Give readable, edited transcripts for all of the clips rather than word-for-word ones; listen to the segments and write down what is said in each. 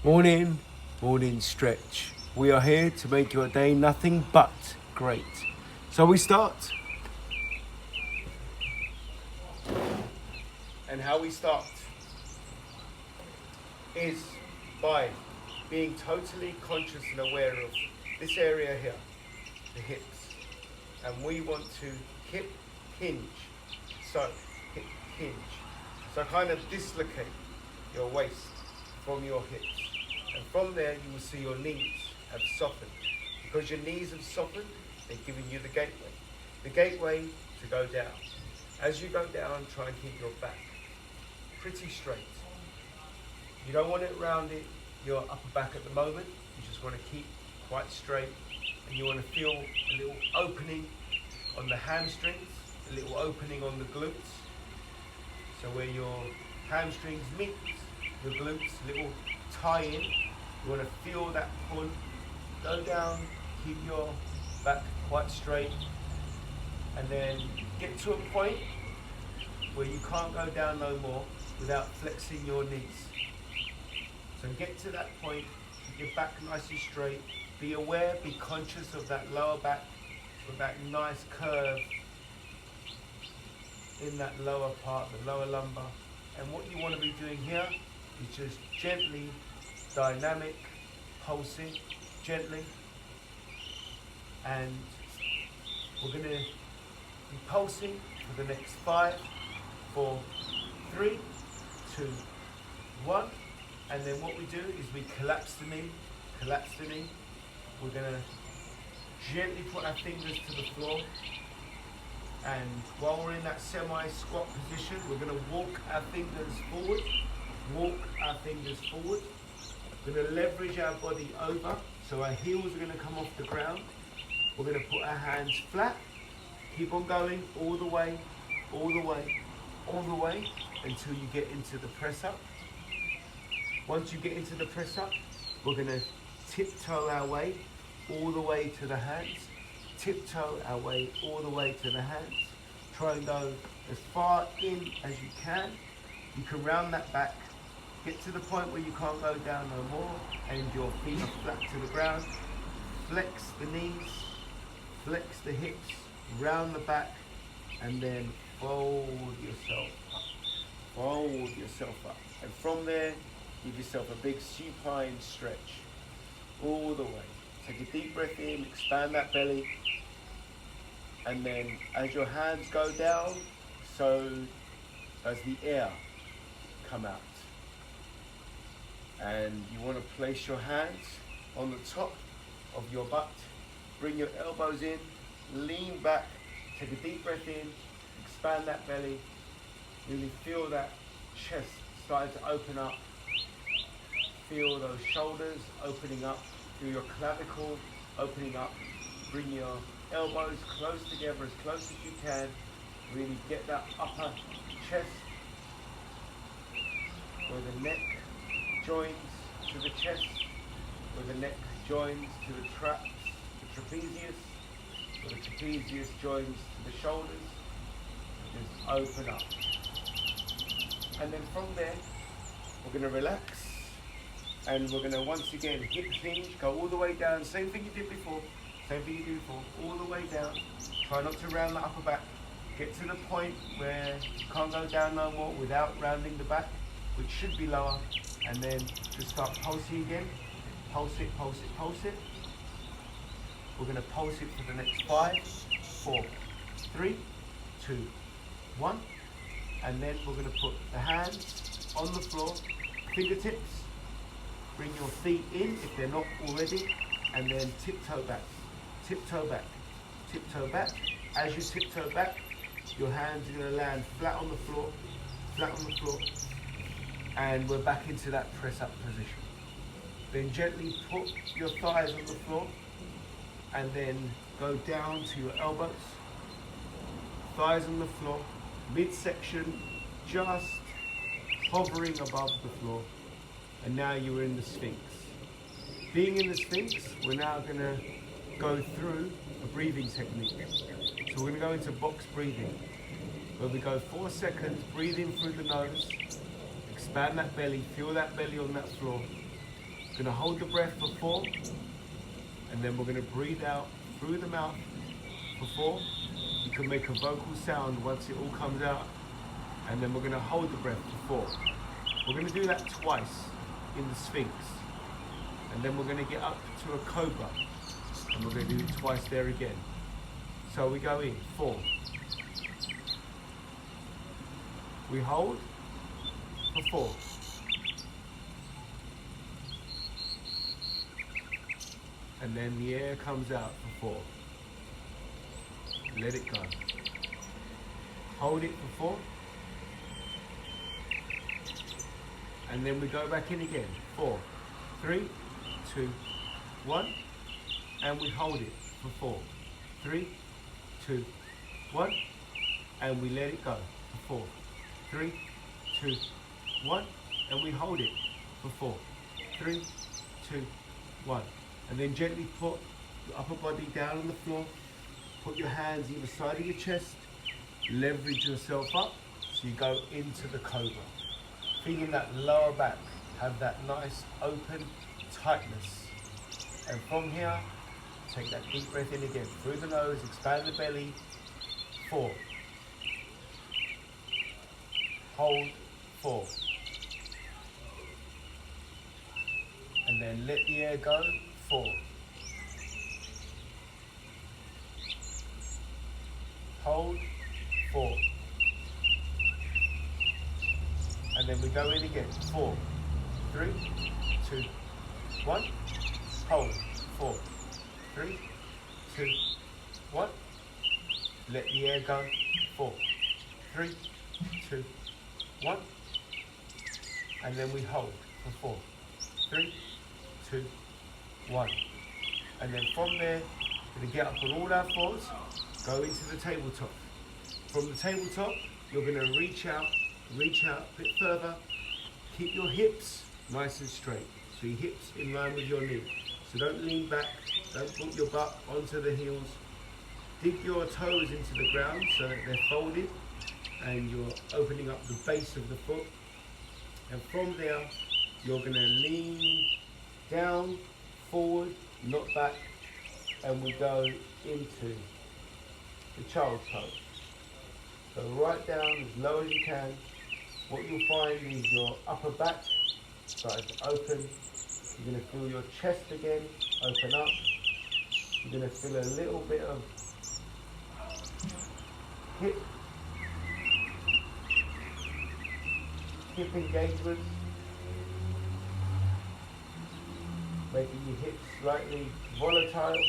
Morning, morning stretch. We are here to make your day nothing but great. So we start. And how we start is by being totally conscious and aware of this area here, the hips. And we want to hip hinge. So, hip hinge. So kind of dislocate your waist from your hips. And from there you will see your knees have softened. Because your knees have softened, they're giving you the gateway. The gateway to go down. As you go down, try and keep your back pretty straight. You don't want it rounded, your upper back at the moment. You just want to keep quite straight. And you want to feel a little opening on the hamstrings, a little opening on the glutes. So where your hamstrings meet your glutes, a little tie in. You want to feel that pull. Go down, keep your back quite straight. And then get to a point where you can't go down no more without flexing your knees. So get to that point, keep your back nice and straight. Be aware, be conscious of that lower back with that nice curve in that lower part, the lower lumbar. And what you want to be doing here is just gently, dynamic, pulsing, gently. And we're going to be pulsing for the next 5, 4, 3, 2, 1. And then what we do is we collapse the knee. We're going to gently put our fingers to the floor. And while we're in that semi-squat position, we're going to walk our fingers forward. We're going to leverage our body over. So our heels are going to come off the ground. We're going to put our hands flat. Keep on going all the way until you get into the press up. Once you get into the press up, we're going to tiptoe our way all the way to the hands. Try and go as far in as you can. You can round that back. Get to the point where you can't go down no more and your feet are flat to the ground. Flex the knees, flex the hips, round the back, and then fold yourself up. And from there, give yourself a big supine stretch all the way. Take a deep breath in, expand that belly. And then as your hands go down, so does the air come out. And you want to place your hands on the top of your butt. Bring your elbows in, lean back, take a deep breath in, expand that belly. Really feel that chest starting to open up. Feel those shoulders opening up. Feel your clavicle opening up. Bring your elbows close together, as close as you can. Really get that upper chest where the neck joins to the chest, where the neck joins to the traps, the trapezius, where the trapezius joins to the shoulders. Just open up. And then from there, we're going to relax. And we're going to once again hip hinge, go all the way down, same thing you did before, all the way down. Try not to round the upper back. Get to the point where you can't go down no more without rounding the back, which should be lower, and then just start pulsing again. Pulse it. We're going to pulse it for the next 5, 4, 3, 2, 1. And then we're going to put the hands on the floor, fingertips. Bring your feet in if they're not already, and then tiptoe back. As you tiptoe back, your hands are going to land flat on the floor, and we're back into that press up position. Then gently put your thighs on the floor, and then go down to your elbows. Thighs on the floor, midsection just hovering above the floor. And now you're in the Sphinx. Being in the Sphinx, we're now going to go through a breathing technique. So we're going to go into box breathing, where we go 4 seconds, breathe in through the nose, expand that belly, feel that belly on that floor, We're gonna hold the breath for 4, and then we're gonna breathe out through the mouth for 4. You can make a vocal sound once it all comes out, and then we're gonna hold the breath for 4. We're gonna do that twice in the Sphinx, and then we're gonna get up to a cobra, and we're gonna do it twice there again. So we go in, 4. We hold for 4. And then the air comes out for 4. Let it go. Hold it for 4. And then we go back in again. 4, 3, 2, 1. And we hold it for 4, 3, 2, 1. And we let it go for 4, 3, 2, 1. And we hold it for 4, 3, 2, 1. And then gently put your upper body down on the floor. Put your hands either side of your chest. Leverage yourself up so you go into the cobra. Feeling that lower back, have that nice open tightness. And from here, take that deep breath in again. Through the nose, expand the belly. 4. Hold, 4. And then let the air go, 4. Hold, 4. And then we go in again, 4, 3, 2, 1. Hold, 4, 3, 2, 1. Let the air go, 4, 3, 2, 1. And then we hold for 4, 3, 2, 1. And then from there, we're going to get up on all our fours, go into the tabletop. From the tabletop, you're going to reach out a bit further. Keep your hips nice and straight. So your hips in line with your knee. So don't lean back, don't put your butt onto the heels. Dig your toes into the ground so that they're folded and you're opening up the base of the foot. And from there, you're going to lean down, forward, not back, and we go into the child's pose. So right down as low as you can. What you'll find is your upper back starting to open. You're going to feel your chest again open up. You're going to feel a little bit of hip engagement, making your hips slightly volatile.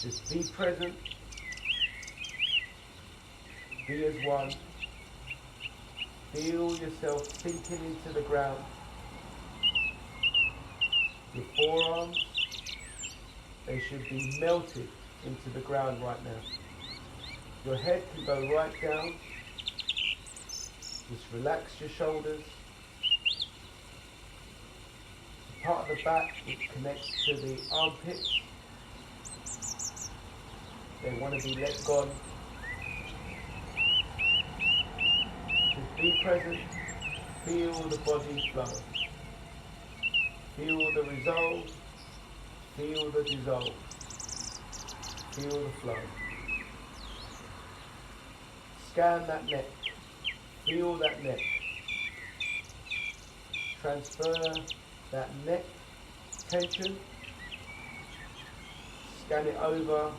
Just be present, be as one. Feel yourself sinking into the ground. Your forearms, they should be melted into the ground right now. Your head can go right down. Just relax your shoulders. The part of the back which connects to the armpits, they want to be let go. Just be present. Feel the body flow. Feel the resolve. Feel the dissolve. Feel the flow. Scan that neck. Feel that neck. Transfer that neck tension. Scan it over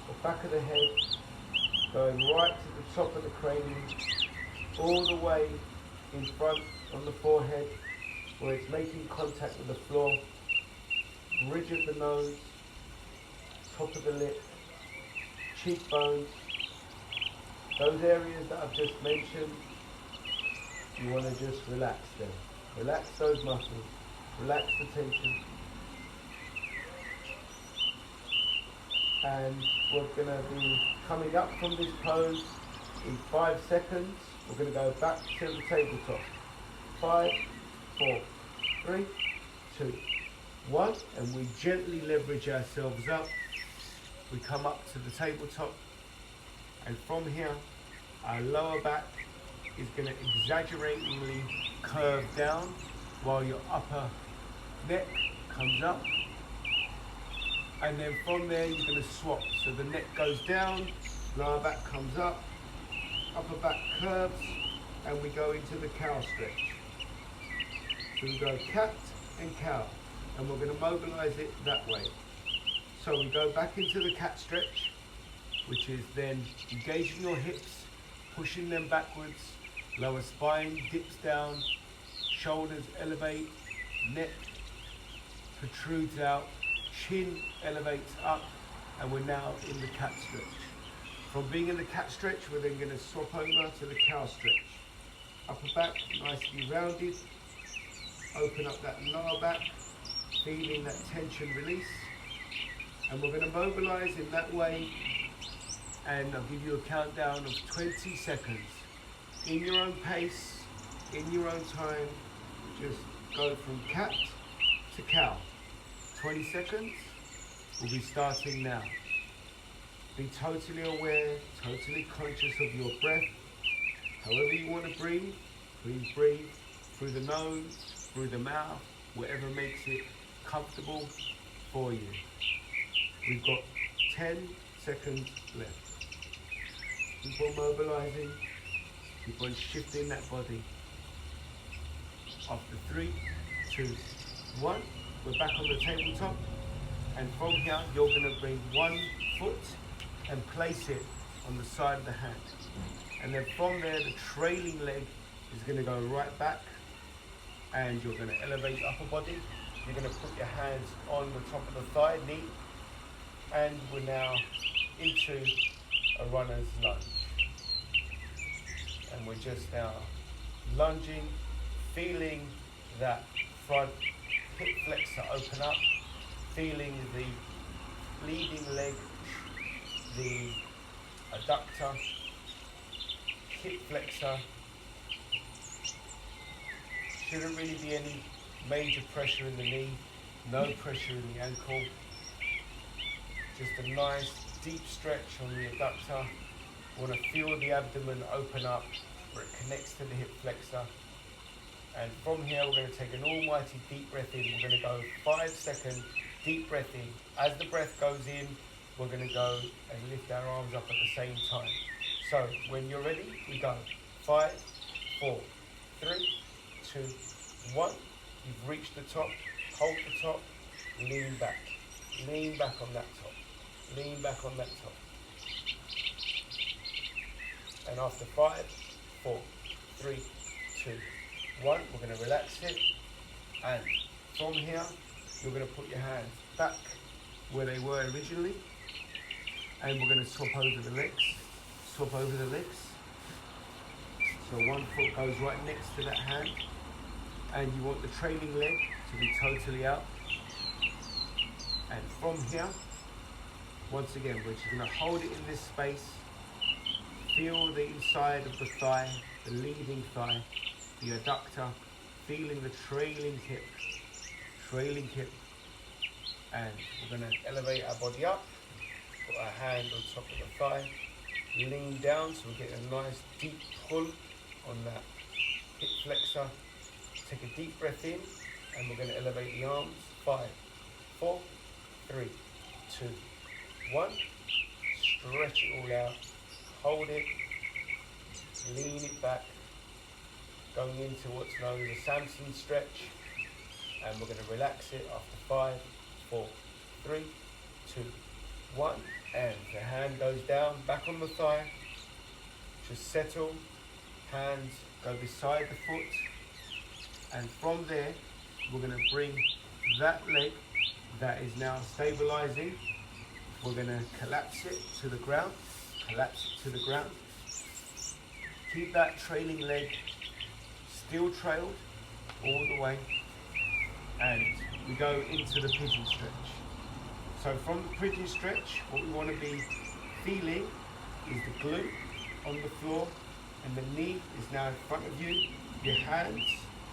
the back of the head, going right to the top of the cranium, all the way in front on the forehead, where it's making contact with the floor, bridge of the nose, top of the lip, cheekbones, those areas that I've just mentioned. You want to just relax them. Relax those muscles. Relax the tension. And we're going to be coming up from this pose in 5 seconds. We're going to go back to the tabletop. 5, 4, 3, 2, 1. And we gently leverage ourselves up. We come up to the tabletop. And from here, our lower back is going to exaggeratingly curve down while your upper neck comes up, and then from there you're going to swap. So the neck goes down, lower back comes up, upper back curves, and we go into the cow stretch. So we go cat and cow, and we're going to mobilize it that way. So we go back into the cat stretch, which is then engaging your hips, pushing them backwards, lower spine dips down, shoulders elevate, neck protrudes out, chin elevates up, and we're now in the cat stretch. From being in the cat stretch, we're then going to swap over to the cow stretch. Upper back nicely rounded, open up that lower back, feeling that tension release, and we're going to mobilize in that way, and I'll give you a countdown of 20 seconds. In your own pace, in your own time, just go from cat to cow. 20 seconds, we'll be starting now. Be totally aware, totally conscious of your breath. However you want to breathe, please breathe through the nose, through the mouth, whatever makes it comfortable for you. We've got 10 seconds left. Keep on mobilizing, keep on shifting that body. After 3, 2, 1, we're back on the tabletop, and from here you're going to bring one foot and place it on the side of the hand, and then from there the trailing leg is going to go right back, and you're going to elevate upper body. You're going to put your hands on the top of the thigh, knee, and we're now into a runner's lunge, and we're just now lunging, feeling that front hip flexor open up, feeling the leading leg, the adductor, hip flexor. Shouldn't really be any major pressure in the knee, no pressure in the ankle. Just a nice deep stretch on the adductor. We want to feel the abdomen open up where it connects to the hip flexor. And from here we're going to take an almighty deep breath in. We're going to go 5-second deep breath in. As the breath goes in, we're going to go and lift our arms up at the same time. So when you're ready, we go. 5, 4, 3, 2, 1. You've reached the top. Hold the top. Lean back. Lean back on that top. Lean back on that top. And after 5, 4, 3, 2, 1, we're going to relax it, and from here you're going to put your hands back where they were originally, and we're going to swap over the legs. Swap over the legs. So one foot goes right next to that hand, and you want the trailing leg to be totally out. And from here, once again, we're just going to hold it in this space. Feel the inside of the thigh, the leading thigh, the adductor, feeling the trailing hip, and we're going to elevate our body up, put our hand on top of the thigh, lean down so we get a nice deep pull on that hip flexor. Take a deep breath in, and we're going to elevate the arms. 5, 4, 3, 2, 1. Stretch it all out, hold it, lean it back, going into what's known as a Samson stretch, and we're going to relax it after 5, 4, 3, 2, 1, and the hand goes down, back on the thigh, just settle, hands go beside the foot, and from there we're going to bring that leg that is now stabilizing, we're going to collapse it to the ground, keep that trailing leg still trailed all the way, and we go into the pigeon stretch. So from the pigeon stretch, what we want to be feeling is the glute on the floor, and the knee is now in front of you. Your hands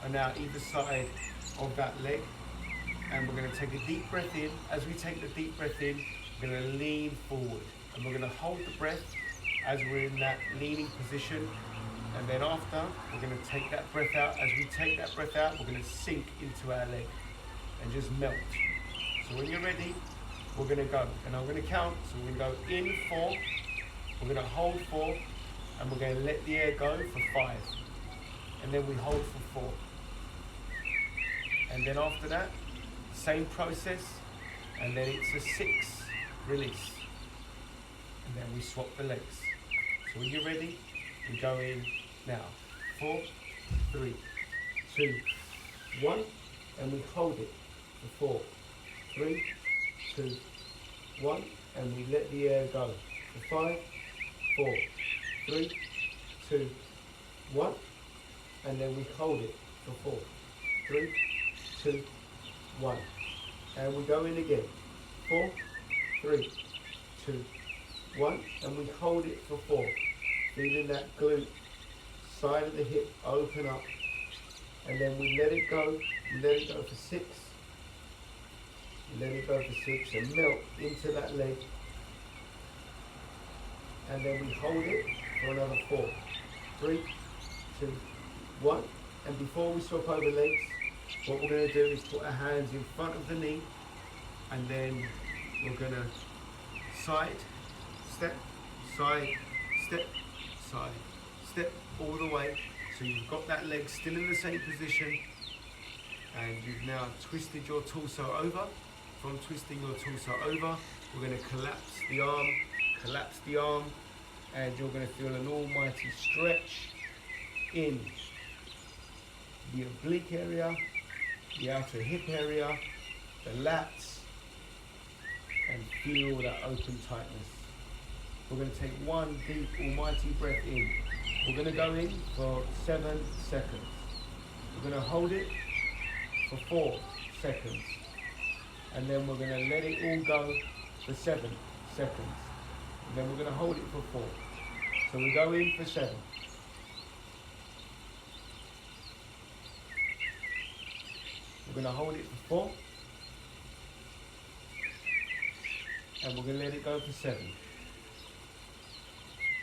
are now either side of that leg, and we're going to take a deep breath in. As we take the deep breath in, we're going to lean forward, and we're going to hold the breath as we're in that leaning position. And then after, we're going to take that breath out. As we take that breath out, we're going to sink into our leg. and just melt. So when you're ready, we're going to go, and I'm going to count. So we're going to go in 4, we're going to hold 4, and we're going to let the air go for 5, and then we hold for 4, and then after that, same process, and then it's a 6 release, and then we swap the legs. So when you're ready, we go in now. 4, 3, 2, 1, and we hold it for 4, 3, 2, 1, and we let the air go for 5, 4, 3, 2, 1, and then we hold it for 4, 3, 2, 1, and we go in again. 4, 3, 2, 1, and we hold it for 4, feeling that glute, side of the hip open up, and then we let it go. We let it go for 6. Let it go for 6 and melt into that leg, and then we hold it for another 4, 3, 2, 1, and before we swap over legs, what we're going to do is put our hands in front of the knee, and then we're going to side, step, side, step, side, step, all the way. So you've got that leg still in the same position, and you've now twisted your torso over. From twisting your torso over, we're going to collapse the arm, and you're going to feel an almighty stretch in the oblique area, the outer hip area, the lats, and feel that open tightness. We're going to take one deep almighty breath in. We're going to go in for 7 seconds. We're going to hold it for 4 seconds. And then we're going to let it all go for 7 seconds. And then we're going to hold it for 4. So we go in for 7. We're going to hold it for 4. And we're going to let it go for 7.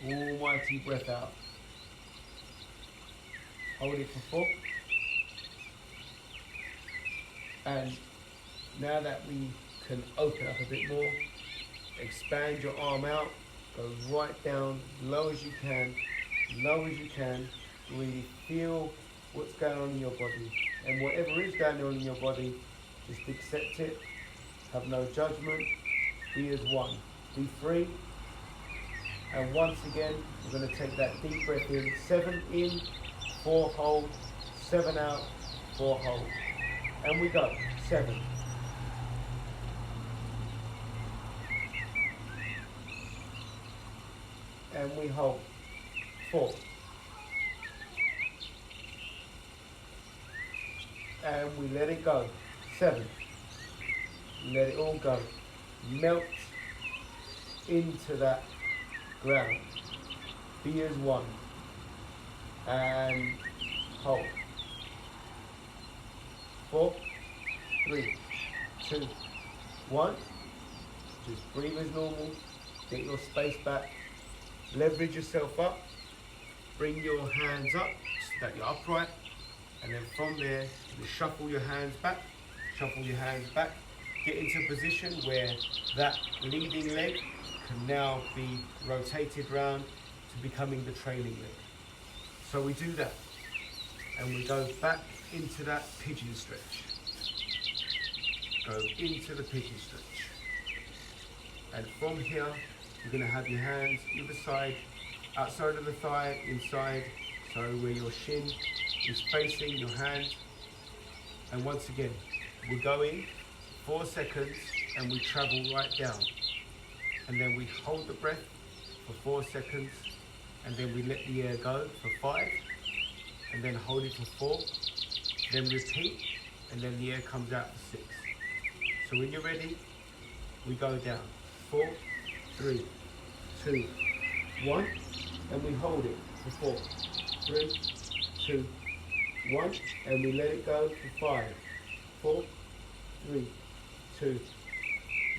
Almighty breath out. Hold it for 4. And now that we can open up a bit more, expand your arm out, go right down, low as you can, really feel what's going on in your body. And whatever is going on in your body, just accept it, have no judgment, be as one, be free. And once again, we're going to take that deep breath in, 7 in, 4 hold, 7 out, 4 hold. And we go, 7. And we hold, 4. And we let it go, 7. Let it all go. Melt into that ground. Be as one. And hold. 4, 3, 2, 1. Just breathe as normal. Get your space back. Leverage yourself up. Bring your hands up so that you're upright. And then from there, you shuffle your hands back. Shuffle your hands back. Get into a position where that leading leg can now be rotated round to becoming the trailing leg. So we do that. And we go back into that pigeon stretch. Go into the pigeon stretch. And from here, you're going to have your hands either side, outside of the thigh, inside, so where your shin is facing your hand. And once again, we go in 4 seconds and we travel right down. And then we hold the breath for 4 seconds, and then we let the air go for 5, and then hold it for 4, then repeat, and then the air comes out for 6. So when you're ready, we go down. 4, 3, 2, 1, and we hold it for 4, 3, 2, 1, and we let it go for 5, 4, 3, 2,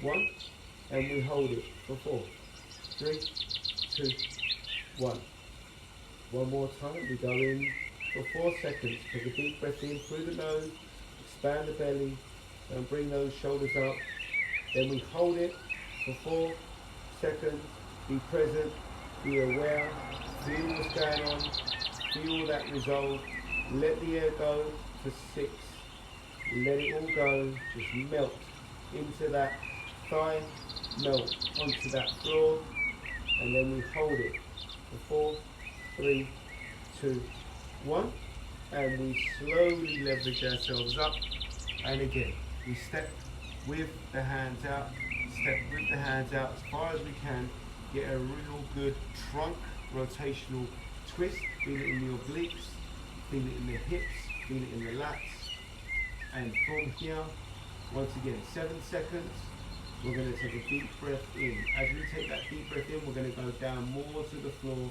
1, and we hold it for 4, 3, 2, 1. One more time, we go in for 4 seconds. Take a deep breath in through the nose, expand the belly, and bring those shoulders up. Then we hold it for 4 seconds. Be present, be aware, feel what's going on, feel that resolve. Let the air go for 6. Let it all go, just melt into that thigh, melt onto that floor, and then we hold it for 4, 3, 2, 1, and we slowly leverage ourselves up, and again, we step with the hands out, step with the hands out as far as we can, get a real good trunk rotational twist, feel it in the obliques, feel it in the hips, feel it in the lats, and from here, once again, 7 seconds, we're going to take a deep breath in. As we take that deep breath in, we're going to go down more to the floor.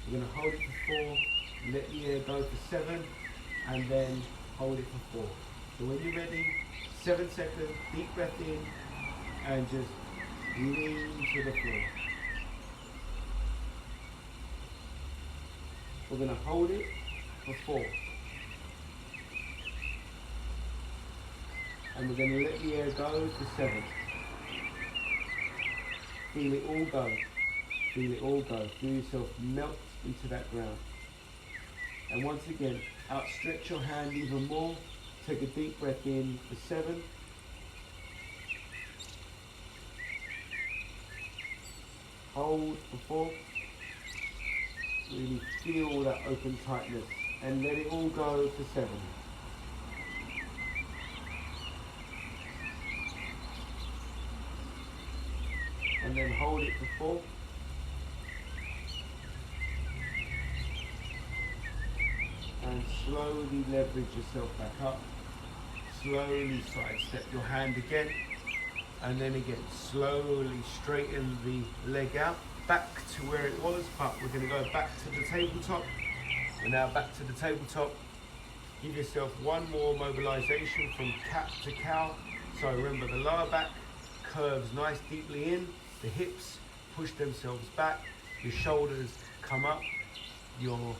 We're going to hold it for 4, let the air go for 7, and then hold it for 4. So when you're ready, 7 seconds, deep breath in, and just lean to the floor. We're going to hold it for 4. And we're going to let the air go for 7. Feel it all go. Feel it all go. Feel yourself melt into that ground. And once again, outstretch your hand even more. Take a deep breath in for 7. Hold for 4. Really feel that open tightness. And let it all go for 7. And then hold it for 4. And slowly leverage yourself back up. Slowly sidestep your hand again. And then again, slowly straighten the leg out. Back to where it was, but we're going to go back to the tabletop. We're now back to the tabletop. Give yourself one more mobilization from cat to cow. So remember, the lower back curves nice deeply in. The hips push themselves back, your shoulders come up, your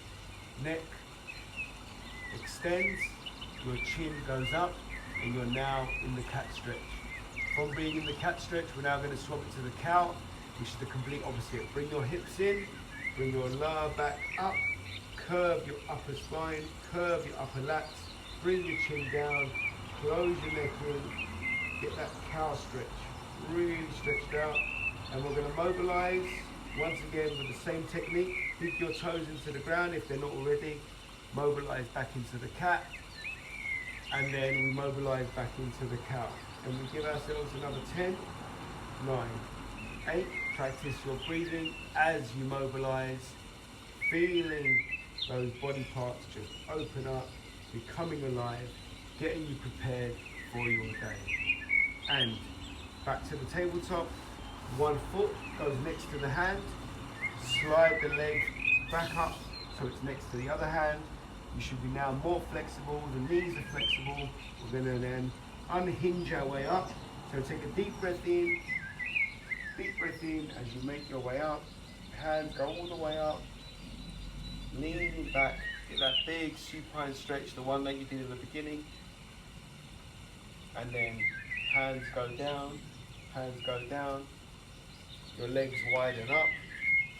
neck extends, your chin goes up, and you're now in the cat stretch. From being in the cat stretch, we're now going to swap it to the cow, which is the complete opposite. Bring your hips in, bring your lower back up, curve your upper spine, curve your upper lats, bring your chin down, close your neck in, get that cow stretch, really stretched out. And we're going to mobilize once again with the same technique. Dig your toes into the ground if they're not already. Mobilize back into the cat. And then we mobilize back into the cow. And we give ourselves another 10, 9, 8. Practice your breathing as you mobilize. Feeling those body parts just open up, becoming alive, getting you prepared for your day. And back to the tabletop. One foot goes next to the hand, slide the leg back up so it's next to the other hand. You should be now more flexible, the knees are flexible. We're going to then unhinge our way up. So take a deep breath in as you make your way up. Hands go all the way up, lean back, get that big supine stretch, the one that you did in the beginning. And then hands go down, your legs widen up,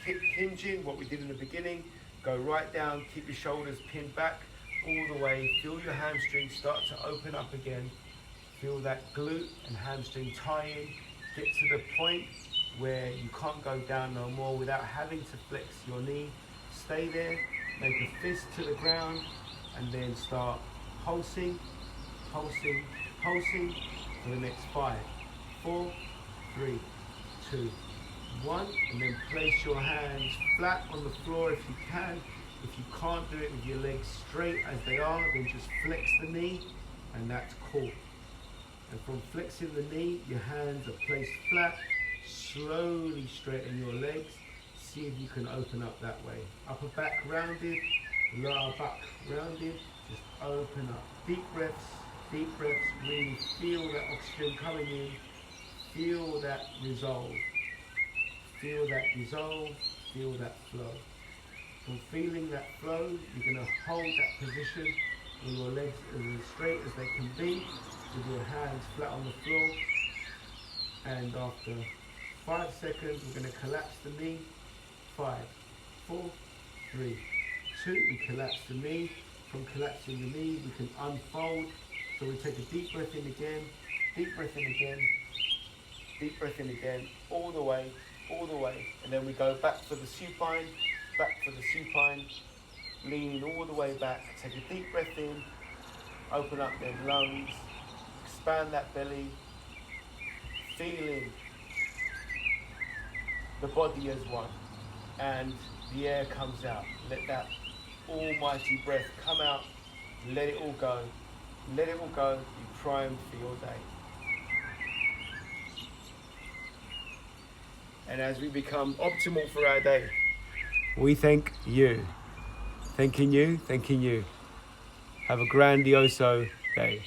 hip hinging, what we did in the beginning, go right down, keep your shoulders pinned back all the way, feel your hamstrings start to open up again, feel that glute and hamstring tie in, get to the point where you can't go down no more without having to flex your knee, stay there, make a fist to the ground, and then start pulsing for the next 5, 4, 3, 2, 1, and then place your hands flat on the floor if you can. If you can't do it with your legs straight as they are, then just flex the knee, and that's cool. And from flexing the knee, your hands are placed flat. Slowly straighten your legs. See if you can open up that way. Upper back rounded, lower back rounded. Just open up. Deep breaths. Really feel that oxygen coming in. Feel that resolve. Feel that dissolve, feel that flow. From feeling that flow, you're going to hold that position with your legs as straight as they can be. with your hands flat on the floor. And after 5 seconds, we're going to collapse the knee. 5, 4, 3, 2. We collapse the knee. From collapsing the knee, we can unfold. So we take a deep breath in again, deep breath in again, deep breath in again, all the way, and then we go back for the supine, leaning all the way back. Take a deep breath in, open up them lungs, expand that belly, feeling the body as one, and the air comes out. Let that almighty breath come out, let it all go, be primed for your day. And as we become optimal for our day, we thank you. Thanking you. Have a grandioso day.